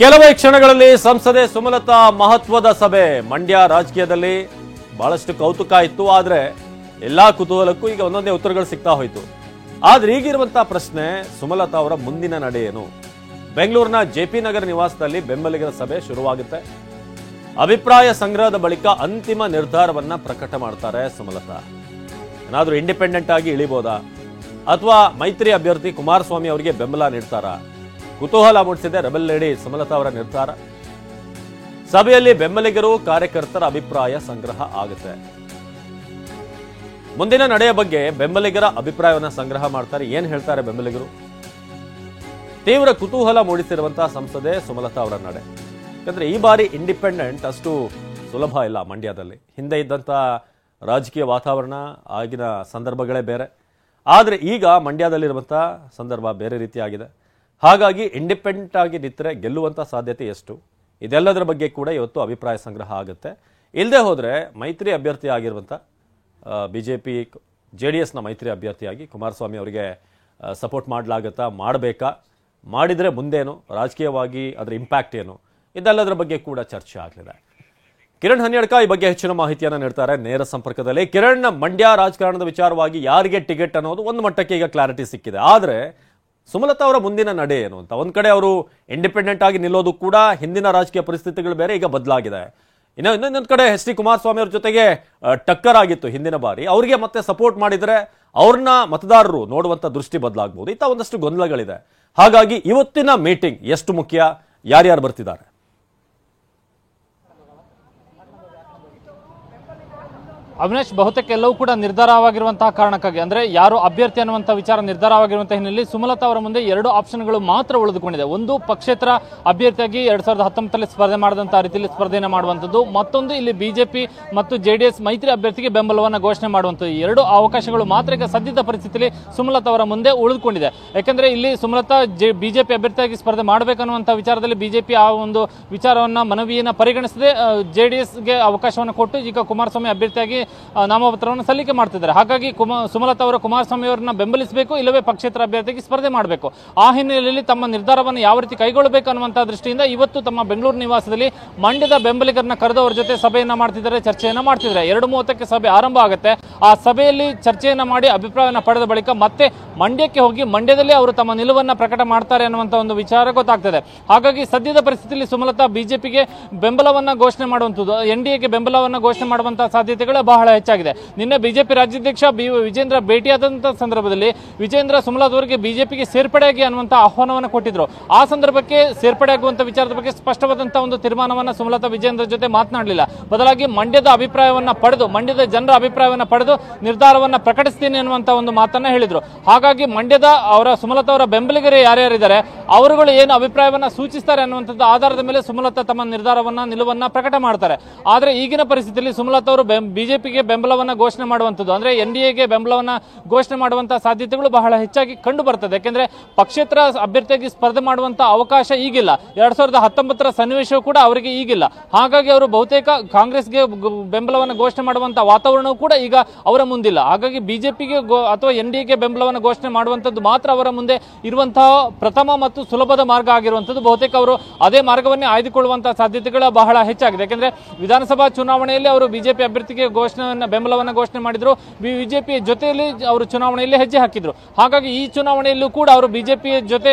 ಕೆಲವೇ ಕ್ಷಣಗಳಲ್ಲಿ ಸಂಸದೆ ಸುಮಲತಾ ಮಹತ್ವದ ಸಭೆ. ಮಂಡ್ಯ ರಾಜಕೀಯದಲ್ಲಿ ಬಹಳಷ್ಟು ಕೌತುಕ ಇತ್ತು, ಆದ್ರೆ ಎಲ್ಲಾ ಕುತೂಹಲಕ್ಕೂ ಈಗ ಒಂದೊಂದೇ ಉತ್ತರಗಳು ಸಿಗ್ತಾ ಹೋಯಿತು. ಆದ್ರೆ ಈಗಿರುವಂತಹ ಪ್ರಶ್ನೆ, ಸುಮಲತಾ ಅವರ ಮುಂದಿನ ನಡೆ ಏನು? ಬೆಂಗಳೂರಿನ ಜೆಪಿ ನಗರ ನಿವಾಸದಲ್ಲಿ ಬೆಂಬಲಿಗರ ಸಭೆ ಶುರುವಾಗುತ್ತೆ. ಅಭಿಪ್ರಾಯ ಸಂಗ್ರಹದ ಬಳಿಕ ಅಂತಿಮ ನಿರ್ಧಾರವನ್ನ ಪ್ರಕಟ ಮಾಡ್ತಾರೆ ಸುಮಲತಾ. ಏನಾದ್ರೂ ಇಂಡಿಪೆಂಡೆಂಟ್ ಆಗಿ ಇಳಿಬೋದಾ ಅಥವಾ ಮೈತ್ರಿ ಅಭ್ಯರ್ಥಿ ಕುಮಾರಸ್ವಾಮಿ ಅವರಿಗೆ ಬೆಂಬಲ ನೀಡ್ತಾರಾ? ಕುತೂಹಲ ಮೂಡಿಸಿದೆ ರೆಬೆಲ್ ಲೇಡಿ ಸುಮಲತಾ ಅವರ ನಿರ್ಧಾರ. ಸಭೆಯಲ್ಲಿ ಬೆಂಬಲಿಗರು ಕಾರ್ಯಕರ್ತರ ಅಭಿಪ್ರಾಯ ಸಂಗ್ರಹ ಆಗುತ್ತೆ. ಮುಂದಿನ ನಡೆಯ ಬಗ್ಗೆ ಬೆಂಬಲಿಗರ ಅಭಿಪ್ರಾಯವನ್ನ ಸಂಗ್ರಹ ಮಾಡ್ತಾರೆ. ಏನ್ ಹೇಳ್ತಾರೆ ಬೆಂಬಲಿಗರು? ತೀವ್ರ ಕುತೂಹಲ ಮೂಡಿಸಿರುವಂತಹ ಸಂಸದೆ ಸುಮಲತಾ ಅವರ ನಡೆ. ಯಾಕಂದ್ರೆ ಈ ಬಾರಿ ಇಂಡಿಪೆಂಡೆಂಟ್ ಅಷ್ಟು ಸುಲಭ ಇಲ್ಲ ಮಂಡ್ಯದಲ್ಲಿ. ಹಿಂದೆ ಇದ್ದಂತ ರಾಜಕೀಯ ವಾತಾವರಣ, ಆಗಿನ ಸಂದರ್ಭಗಳೇ ಬೇರೆ. ಆದ್ರೆ ಈಗ ಮಂಡ್ಯದಲ್ಲಿರುವಂತಹ ಸಂದರ್ಭ ಬೇರೆ ರೀತಿಯಾಗಿದೆ. ಹಾಗಾಗಿ ಇಂಡಿಪೆಂಡೆಂಟ್ ಆಗಿ ನಿಂತರೆ ಗೆಲ್ಲುವಂತ ಸಾಧ್ಯತೆ ಎಷ್ಟು, ಇದೆಲ್ಲದರ ಬಗ್ಗೆ ಕೂಡ ಇವತ್ತು ಅಭಿಪ್ರಾಯ ಸಂಗ್ರಹ ಆಗುತ್ತೆ. ಇಲ್ಲದೆ ಹೋದ್ರೆ ಮೈತ್ರಿ ಅಭ್ಯರ್ಥಿ ಆಗಿರುವಂತ ಬಿಜೆಪಿ ಜೆಡಿಎಸ್ನ ಮೈತ್ರಿ ಅಭ್ಯರ್ಥಿಯಾಗಿ ಕುಮಾರಸ್ವಾಮಿ ಅವರಿಗೆ ಸಪೋರ್ಟ್ ಮಾಡಲಾಗತ್ತಾ, ಮಾಡಬೇಕಾ, ಮಾಡಿದ್ರೆ ಮುಂದೇನು, ರಾಜಕೀಯವಾಗಿ ಅದರ ಇಂಪ್ಯಾಕ್ಟ್ ಏನು, ಇದೆಲ್ಲದರ ಬಗ್ಗೆ ಕೂಡ ಚರ್ಚೆ ಆಗಲಿದೆ. ಕಿರಣ್ ಹನ್ಯಡ್ಕ ಈ ಬಗ್ಗೆ ಹೆಚ್ಚಿನ ಮಾಹಿತಿಯನ್ನು ನೀಡ್ತಾರೆ ನೇರ ಸಂಪರ್ಕದಲ್ಲಿ. ಕಿರಣ್, ಮಂಡ್ಯ ರಾಜಕಾರಣದ ವಿಚಾರವಾಗಿ ಯಾರಿಗೆ ಟಿಕೆಟ್ ಅನ್ನೋದು ಒಂದು ಮಟ್ಟಕ್ಕೆ ಈಗ ಕ್ಲಾರಿಟಿ ಸಿಕ್ಕಿದೆ. ಆದ್ರೆ ಸುಮಲತಾ ಅವರ ಮುಂದಿನ ನಡೆ ಏನು ಅಂತ, ಒಂದ್ ಕಡೆ ಅವರು ಇಂಡಿಪೆಂಡೆಂಟ್ ಆಗಿ ನಿಲ್ಲೋದು ಕೂಡ ಹಿಂದಿನ ರಾಜಕೀಯ ಪರಿಸ್ಥಿತಿಗಳು ಬೇರೆ, ಈಗ ಬದಲಾಗಿದೆ. ಇನ್ನೊಂದ್ ಕಡೆ ಎಚ್ ಡಿ ಕುಮಾರಸ್ವಾಮಿ ಅವ್ರ ಜೊತೆಗೆ ಟಕ್ಕರ್ ಆಗಿತ್ತು ಹಿಂದಿನ ಬಾರಿ. ಅವರಿಗೆ ಮತ್ತೆ ಸಪೋರ್ಟ್ ಮಾಡಿದ್ರೆ ಅವ್ರನ್ನ ಮತದಾರರು ನೋಡುವಂತ ದೃಷ್ಟಿ ಬದಲಾಗಬಹುದು. ಇಂಥ ಒಂದಷ್ಟು ಗೊಂದಲಗಳಿದೆ. ಹಾಗಾಗಿ ಇವತ್ತಿನ ಮೀಟಿಂಗ್ ಎಷ್ಟು ಮುಖ್ಯ, ಯಾರ್ಯಾರು ಬರ್ತಿದ್ದಾರೆ? ಅವಿನಾಶ್, ಬಹುತೇಕ ಎಲ್ಲವೂ ಕೂಡ ನಿರ್ಧಾರವಾಗಿರುವಂತಹ ಕಾರಣಕ್ಕಾಗಿ, ಅಂದ್ರೆ ಯಾರು ಅಭ್ಯರ್ಥಿ ಅನ್ನುವಂತಹ ವಿಚಾರ ನಿರ್ಧಾರವಾಗಿರುವಂತಹ ಹಿನ್ನೆಲೆಯಲ್ಲಿ ಸುಮಲತಾ ಅವರ ಮುಂದೆ ಎರಡು ಆಪ್ಷನ್ಗಳು ಮಾತ್ರ ಉಳಿದುಕೊಂಡಿದೆ. ಒಂದು, ಪಕ್ಷೇತರ ಅಭ್ಯರ್ಥಿಯಾಗಿ 2019 ಸ್ಪರ್ಧೆ ಮಾಡಿದಂತಹ ರೀತಿಯಲ್ಲಿ ಸ್ಪರ್ಧೆಯನ್ನು ಮಾಡುವಂಥದ್ದು. ಮತ್ತೊಂದು, ಇಲ್ಲಿ ಬಿಜೆಪಿ ಮತ್ತು ಜೆಡಿಎಸ್ ಮೈತ್ರಿ ಅಭ್ಯರ್ಥಿಗೆ ಬೆಂಬಲವನ್ನು ಘೋಷಣೆ ಮಾಡುವಂಥದ್ದು. ಎರಡು ಅವಕಾಶಗಳು ಮಾತ್ರ ಈಗ ಸದ್ಯದ ಪರಿಸ್ಥಿತಿಯಲ್ಲಿ ಸುಮಲತಾ ಅವರ ಮುಂದೆ ಉಳಿದುಕೊಂಡಿದೆ. ಯಾಕಂದ್ರೆ ಇಲ್ಲಿ ಸುಮಲತಾ ಬಿಜೆಪಿ ಅಭ್ಯರ್ಥಿಯಾಗಿ ಸ್ಪರ್ಧೆ ಮಾಡಬೇಕನ್ನುವಂತಹ ವಿಚಾರದಲ್ಲಿ ಬಿಜೆಪಿ ಆ ಒಂದು ವಿಚಾರವನ್ನ ಮನವಿಯನ್ನು ಪರಿಗಣಿಸದೆ ಜೆಡಿಎಸ್ಗೆ ಅವಕಾಶವನ್ನು ಕೊಟ್ಟು ಈಗ ಕುಮಾರಸ್ವಾಮಿ ಅಭ್ಯರ್ಥಿಯಾಗಿ ನಾಮಪತ್ರವನ್ನು ಸಲ್ಲಿಕೆ ಮಾಡ್ತಿದ್ದಾರೆ. ಹಾಗಾಗಿ ಸುಮಲತಾ ಅವರು ಕುಮಾರಸ್ವಾಮಿ ಅವರನ್ನ ಬೆಂಬಲಿಸಬೇಕು, ಇಲ್ಲವೇ ಪಕ್ಷೇತರ ಅಭ್ಯರ್ಥಿಗೆ ಸ್ಪರ್ಧೆ ಮಾಡಬೇಕು. ಆ ಹಿನ್ನೆಲೆಯಲ್ಲಿ ತಮ್ಮ ನಿರ್ಧಾರವನ್ನು ಯಾವ ರೀತಿ ಕೈಗೊಳ್ಳಬೇಕು ಅನ್ನುವಂತಹ ದೃಷ್ಟಿಯಿಂದ ಇವತ್ತು ತಮ್ಮ ಬೆಂಗಳೂರು ನಿವಾಸದಲ್ಲಿ ಮಂಡ್ಯದ ಬೆಂಬಲಿಗರನ್ನ ಕರೆದು ಅವರ ಜೊತೆ ಸಭೆಯನ್ನ ಮಾಡ್ತಿದ್ದಾರೆ, ಚರ್ಚೆಯನ್ನ ಮಾಡ್ತಿದ್ದಾರೆ. 2:30ಕ್ಕೆ ಸಭೆ ಆರಂಭ ಆಗುತ್ತೆ. ಆ ಸಭೆಯಲ್ಲಿ ಚರ್ಚೆಯನ್ನ ಮಾಡಿ ಅಭಿಪ್ರಾಯವನ್ನು ಪಡೆದ ಬಳಿಕ ಮತ್ತೆ ಮಂಡ್ಯಕ್ಕೆ ಹೋಗಿ ಮಂಡ್ಯದಲ್ಲಿ ಅವರು ತಮ್ಮ ನಿಲುವನ್ನ ಪ್ರಕಟ ಮಾಡ್ತಾರೆ ಅನ್ನುವಂಥ ಒಂದು ವಿಚಾರ ಗೊತ್ತಾಗ್ತದೆ. ಹಾಗಾಗಿ ಸದ್ಯದ ಪರಿಸ್ಥಿತಿಯಲ್ಲಿ ಸುಮಲತಾ ಬಿಜೆಪಿಗೆ ಬೆಂಬಲವನ್ನ ಘೋಷಣೆ ಮಾಡುವಂಥದ್ದು, ಎನ್ಡಿಎಗೆ ಬೆಂಬಲವನ್ನ ಘೋಷಣೆ ಮಾಡುವಂತಹ ಸಾಧ್ಯತೆಗಳು ಬಹಳ ಹೆಚ್ಚಾಗಿದೆ. ನಿನ್ನೆ ಬಿಜೆಪಿ ರಾಜ್ಯಾಧ್ಯಕ್ಷ ವಿಜೇಂದ್ರ ಭೇಟಿಯಾದಂತಹ ಸಂದರ್ಭದಲ್ಲಿ ವಿಜೇಂದ್ರ ಸುಮಲತಾ ಅವರಿಗೆ ಬಿಜೆಪಿಗೆ ಸೇರ್ಪಡೆಯಾಗಿ ಅನ್ನುವಂತಹ ಆಹ್ವಾನವನ್ನು ಕೊಟ್ಟಿದ್ರು. ಆ ಸಂದರ್ಭಕ್ಕೆ ಸೇರ್ಪಡೆ ಆಗುವಂತಹ ವಿಚಾರದ ಬಗ್ಗೆ ಸ್ಪಷ್ಟವಾದಂತಹ ಒಂದು ತೀರ್ಮಾನವನ್ನ ಸುಮಲತಾ ವಿಜೇಂದ್ರ ಜೊತೆ ಮಾತನಾಡಲಿಲ್ಲ. ಬದಲಾಗಿ ಮಂಡ್ಯದ ಅಭಿಪ್ರಾಯವನ್ನ ಪಡೆದು, ಮಂಡ್ಯದ ಜನರ ಅಭಿಪ್ರಾಯವನ್ನ ಪಡೆದು ನಿರ್ಧಾರವನ್ನ ಪ್ರಕಟಿಸ್ತೀನಿ ಅನ್ನುವಂತಹ ಒಂದು ಮಾತನ್ನ ಹೇಳಿದ್ರು. ಹಾಗಾಗಿ ಮಂಡ್ಯದ ಸುಮಲತಾ ಅವರ ಬೆಂಬಲಿಗರು ಯಾರ್ಯಾರಿದ್ದಾರೆ ಅವರುಗಳು ಏನು ಅಭಿಪ್ರಾಯವನ್ನ ಸೂಚಿಸ್ತಾರೆ ಅನ್ನುವಂಥದ್ದು ಆಧಾರದ ಮೇಲೆ ಸುಮಲತಾ ತಮ್ಮ ನಿರ್ಧಾರವನ್ನ, ನಿಲುವನ್ನ ಪ್ರಕಟ ಮಾಡ್ತಾರೆ. ಆದ್ರೆ ಈಗಿನ ಪರಿಸ್ಥಿತಿಯಲ್ಲಿ ಸುಮಲತಾ ಅವರು ಬಿಜೆಪಿಗೆ ಬೆಂಬಲವನ್ನ ಘೋಷಣೆ ಮಾಡುವಂಥದ್ದು, ಅಂದ್ರೆ ಎನ್ಡಿಎಗೆ ಬೆಂಬಲವನ್ನ ಘೋಷಣೆ ಮಾಡುವಂತಹ ಸಾಧ್ಯತೆಗಳು ಬಹಳ ಹೆಚ್ಚಾಗಿ ಕಂಡು ಬರ್ತದೆ. ಯಾಕೆಂದ್ರೆ ಪಕ್ಷೇತರ ಅಭ್ಯರ್ಥಿಯಾಗಿ ಸ್ಪರ್ಧೆ ಮಾಡುವಂತಹ ಅವಕಾಶ ಈಗಿಲ್ಲ. 2019 ಸನ್ನಿವೇಶವೂ ಕೂಡ ಅವರಿಗೆ ಈಗಿಲ್ಲ. ಹಾಗಾಗಿ ಅವರು ಬಹುತೇಕ ಕಾಂಗ್ರೆಸ್ಗೆ ಬೆಂಬಲವನ್ನು ಘೋಷಣೆ ಮಾಡುವಂತಹ ವಾತಾವರಣವೂ ಕೂಡ ಈಗ ಅವರ ಮುಂದಿಲ್ಲ. ಹಾಗಾಗಿ ಬಿಜೆಪಿಗೆ ಅಥವಾ ಎನ್ಡಿಎಗೆ ಬೆಂಬಲವನ್ನು ಘೋಷಣೆ ಮಾಡುವಂಥದ್ದು ಮಾತ್ರ ಅವರ ಮುಂದೆ ಇರುವಂತಹ ಪ್ರಥಮ ಮತ್ತು ಸುಲಭದ ಮಾರ್ಗ ಆಗಿರುವಂಥದ್ದು. ಬಹುತೇಕ ಅವರು ಅದೇ ಮಾರ್ಗವನ್ನೇ ಆಯ್ದುಕೊಳ್ಳುವಂತಹ ಸಾಧ್ಯತೆಗಳು ಬಹಳ ಹೆಚ್ಚಾಗಿದೆ. ಯಾಕೆಂದ್ರೆ ವಿಧಾನಸಭಾ ಚುನಾವಣೆಯಲ್ಲಿ ಅವರು ಬಿಜೆಪಿ ಅಭ್ಯರ್ಥಿಗೆ ಬೆಂಬಲವನ್ನು ಘೋಷಣೆ ಮಾಡಿದ್ರು, ಬಿಜೆಪಿ ಜೊತೆಯಲ್ಲಿ ಅವರು ಚುನಾವಣೆಯಲ್ಲಿ ಹೆಜ್ಜೆ ಹಾಕಿದ್ರು. ಹಾಗಾಗಿ ಈ ಚುನಾವಣೆಯಲ್ಲೂ ಕೂಡ ಅವರು ಬಿಜೆಪಿ ಜೊತೆ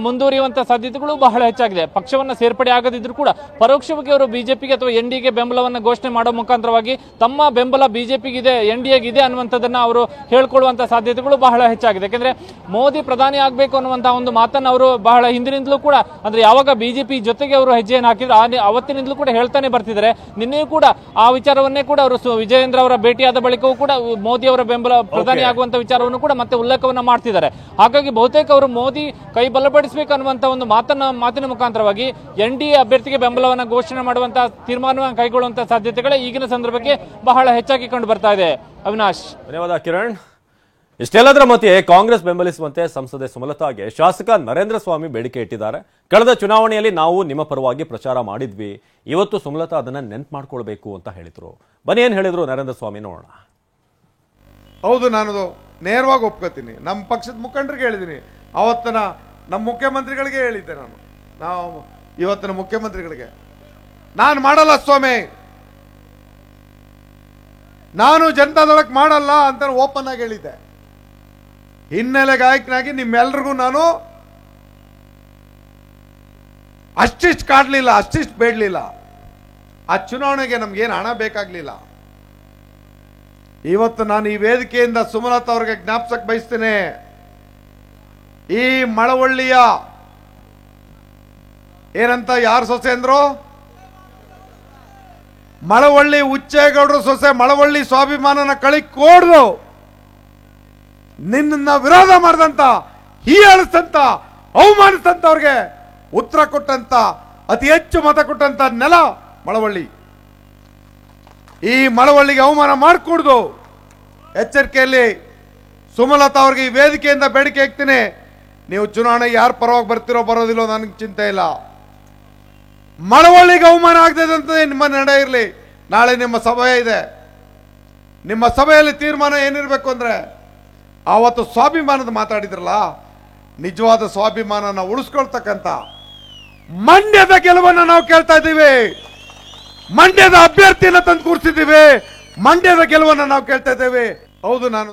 ಮುಂದುವರಿಯುವಂತಹ ಸಾಧ್ಯತೆಗಳು ಬಹಳ ಹೆಚ್ಚಾಗಿದೆ. ಪಕ್ಷವನ್ನ ಸೇರ್ಪಡೆ ಆಗದಿದ್ರು ಕೂಡ ಪರೋಕ್ಷವಾಗಿ ಅವರು ಬಿಜೆಪಿಗೆ ಅಥವಾ ಎನ್ಡಿಎಗೆ ಬೆಂಬಲವನ್ನು ಘೋಷಣೆ ಮಾಡೋ ಮುಖಾಂತರವಾಗಿ ತಮ್ಮ ಬೆಂಬಲ ಬಿಜೆಪಿಗಿದೆ, ಎನ್ಡಿಎಗಿದೆ ಅನ್ನುವಂಥದ್ದನ್ನ ಅವರು ಹೇಳ್ಕೊಳ್ಳುವಂತಹ ಸಾಧ್ಯತೆಗಳು ಬಹಳ ಹೆಚ್ಚಾಗಿದೆ. ಯಾಕಂದ್ರೆ ಮೋದಿ ಪ್ರಧಾನಿ ಆಗಬೇಕು ಅನ್ನುವಂತಹ ಒಂದು ಮಾತನ್ನು ಅವರು ಬಹಳ ಹಿಂದಿನಿಂದಲೂ ಕೂಡ, ಅಂದ್ರೆ ಯಾವಾಗ ಬಿಜೆಪಿ ಜೊತೆಗೆ ಅವರು ಹೆಜ್ಜೆಯನ್ನು ಹಾಕಿದ್ರು ಅವತ್ತಿನಿಂದಲೂ ಕೂಡ ಹೇಳ್ತಾನೆ ಬರ್ತಿದ್ದಾರೆ. ನಿನ್ನೆಯೂ ಕೂಡ ಆ ವಿಚಾರವನ್ನೇ ಕೂಡ ಅವರು ವಿಜಯೇಂದ್ರ ಅವರ ಭೇಟಿಯಾದ ಬಳಿಕವೂ ಕೂಡ ಮೋದಿ ಅವರ ಬೆಂಬಲ ಪ್ರಧಾನಿ ಆಗುವಂತ ವಿಚಾರವನ್ನು ಕೂಡ ಮತ್ತೆ ಉಲ್ಲೇಖವನ್ನ ಮಾಡ್ತಿದ್ದಾರೆ. ಹಾಗಾಗಿ ಬಹುತೇಕ ಅವರು ಮೋದಿ ಕೈ ಬಲಪಡಿಸಬೇಕು ಅನ್ನುವಂತ ಒಂದು ಮಾತಿನ ಮುಖಾಂತರವಾಗಿ ಎನ್ಡಿಎ ಅಭ್ಯರ್ಥಿಗೆ ಬೆಂಬಲವನ್ನು ಘೋಷಣೆ ಮಾಡುವಂತಹ ತೀರ್ಮಾನವನ್ನು ಕೈಗೊಳ್ಳುವಂತಹ ಸಾಧ್ಯತೆಗಳೇ ಈಗಿನ ಸಂದರ್ಭಕ್ಕೆ ಬಹಳ ಹೆಚ್ಚಾಗಿ ಕಂಡು ಬರ್ತಾ ಇದೆ. ಅವಿನಾಶ್, ಧನ್ಯವಾದ ಕಿರಣ್. ಇಷ್ಟೆಲ್ಲದರ ಮಧ್ಯೆ ಕಾಂಗ್ರೆಸ್ ಬೆಂಬಲಿಸುವಂತೆ ಸಂಸದೆ ಸುಮಲತಾಗೆ ಶಾಸಕ ನರೇಂದ್ರ ಸ್ವಾಮಿ ಬೇಡಿಕೆ ಇಟ್ಟಿದ್ದಾರೆ. ಕಳೆದ ಚುನಾವಣೆಯಲ್ಲಿ ನಾವು ನಿಮ್ಮ ಪರವಾಗಿ ಪ್ರಚಾರ ಮಾಡಿದ್ವಿ, ಇವತ್ತು ಸುಮಲತಾ ಅದನ್ನ ನೆನ್ಪು ಮಾಡ್ಕೊಳ್ಬೇಕು ಅಂತ ಹೇಳಿದ್ರು. ಬನ್ನಿ, ಏನ್ ಹೇಳಿದ್ರು ನರೇಂದ್ರ ಸ್ವಾಮಿ ನೋಡೋಣ. ಹೌದು, ನಾನು ನೇರವಾಗಿ ಒಪ್ಕೋತೀನಿ. ನಮ್ಮ ಪಕ್ಷದ ಮುಖಂಡರಿಗೆ ಹೇಳಿದ್ದೀನಿ, ಅವತ್ತನ ನಮ್ಮ ಮುಖ್ಯಮಂತ್ರಿಗಳಿಗೆ ಹೇಳಿದ್ದೆ. ನಾವು ಇವತ್ತಿನ ಮುಖ್ಯಮಂತ್ರಿಗಳಿಗೆ. ನಾನು ಮಾಡಲ್ಲ ಸ್ವಾಮಿ, ನಾನು ಜನತಾದಳಕ್ಕೆ ಮಾಡಲ್ಲ ಅಂತ ಓಪನ್ ಆಗಿ ಹೇಳಿದ್ದೆ. ಹಿನ್ನೆಲೆ ಗಾಯಕನಾಗಿ ನಿಮ್ಮೆಲ್ರಿಗೂ ನಾನು ಅಷ್ಟಿಷ್ಟು ಕಾಡ್ಲಿಲ್ಲ, ಅಷ್ಟಿಷ್ಟು ಬೇಡಲಿಲ್ಲ. ಆ ಚುನಾವಣೆಗೆ ನಮ್ಗೇನು ಹಣ ಬೇಕಾಗ್ಲಿಲ್ಲ. ಇವತ್ತು ನಾನು ಈ ವೇದಿಕೆಯಿಂದ ಸುಮಲತಾ ಅವರಿಗೆ ಜ್ಞಾಪಿಸಕ್ಕೆ ಬಯಸ್ತೇನೆ, ಈ ಮಳವಳ್ಳಿಯ ಏನಂತ ಯಾರು ಸೊಸೆ ಅಂದ್ರು, ಮಳವಳ್ಳಿ ಹುಚ್ಚೇಗೌಡರು ಸೊಸೆ, ಮಳವಳ್ಳಿ ಸ್ವಾಭಿಮಾನನ ಕಳಿಕೊಡ್ದು ನಿನ್ನ ವಿರೋಧ ಮಾಡಿದಂತ, ಹೀಯಾಳಿಸ್ತಂತ, ಅವಮಾನಿಸ್ತಂತವ್ರಿಗೆ ಉತ್ತರ ಕೊಟ್ಟಂತ, ಅತಿ ಹೆಚ್ಚು ಮತ ಕೊಟ್ಟಂತ ನೆಲ ಮಳವಳ್ಳಿ. ಈ ಮಳವಳ್ಳಿಗೆ ಅವಮಾನ ಮಾಡಿಕೊಡ್ದು ಎಚ್ಚರಿಕೆಯಲ್ಲಿ ಸುಮಲತಾ ಅವ್ರಿಗೆ ಈ ವೇದಿಕೆಯಿಂದ ಬೇಡಿಕೆ ಹಾಕ್ತೀನಿ. ನೀವು ಚುನಾವಣೆಗೆ ಯಾರು ಪರವಾಗಿ ಬರ್ತಿರೋ ಬರೋದಿಲ್ಲೋ ನನಗೆ ಚಿಂತೆ ಇಲ್ಲ. ಮಳವಳ್ಳಿಗೆ ಅವಮಾನ ಆಗದಂತೆ ನಿಮ್ಮ ನಡೆ ಇರಲಿ. ನಾಳೆ ನಿಮ್ಮ ಸಭೆ ಇದೆ. ನಿಮ್ಮ ಸಭೆಯಲ್ಲಿ ತೀರ್ಮಾನ ಏನಿರಬೇಕು ಅಂದ್ರೆ, ಆವತ್ತು ಸ್ವಾಭಿಮಾನದ ಮಾತಾಡಿದ್ರಲ್ಲ, ನಿಜವಾದ ಸ್ವಾಭಿಮಾನನ ಉಳಿಸ್ಕೊಳ್ತಕ್ಕಂಥ ಮಂಡ್ಯದ ಗೆಲುವನ್ನು ನಾವು ಕೇಳ್ತಾ ಇದ್ದೀವಿ. ಮಂಡ್ಯದ ಅಭ್ಯರ್ಥಿಯನ್ನು ತಂದು ಕೂರಿಸಿದ್ದೀವಿ. ಮಂಡ್ಯದ ಗೆಲುವನ್ನು ನಾವು ಕೇಳ್ತಾ ಇದ್ದೇವೆ. ಹೌದು, ನಾನು